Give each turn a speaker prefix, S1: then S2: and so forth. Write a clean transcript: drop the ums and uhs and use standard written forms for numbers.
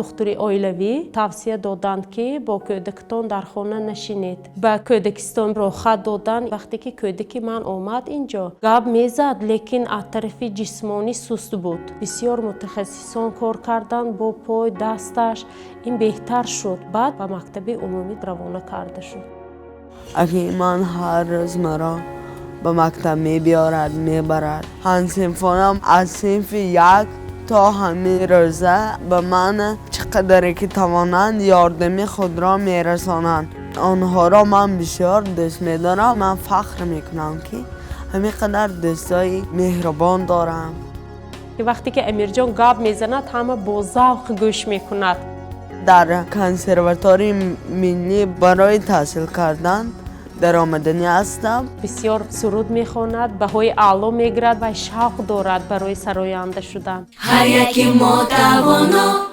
S1: духтури оилавӣ тавсия доданд, ки бо кӯдакатон дар хона нашинед. Ба кӯдакистон рохат додан. Вақте ки кӯдаки ман омад инҷо, гап мезад, лекин аз тарафи ҷисмонӣ суст буд. Бисёр мутахассисон кор карданд бо пой, дасташ. ин беҳтар шуд. Баъд ба мактаби умумӣ равона карда шуд.
S2: Аки ман ҳар рӯз маро ба мактаб мебиёрад, мебарад. Ҳамсинфонам аз синфи 1 то ҳамин рӯза ба ман чӣ қадаре ки тавонанд ёрдами худро мерасонанд. онҳоро ман бисёр дӯст медорам. Ман фахр мекунам, ки ҳамин қадар дӯстои меҳрубон дорам.
S1: Вақте ки Амирҷон гап мезанад, ҳама бо завқ гӯш мекунад.
S2: дар консерватории миллӣ барои таҳсил кардан даромаданӣ ҳастам.
S1: бисёр суруд мехонад, баҳои аъло мегирад ва шавқ дорад барои сароянда шудан.
S3: ҳар яки мо тавоно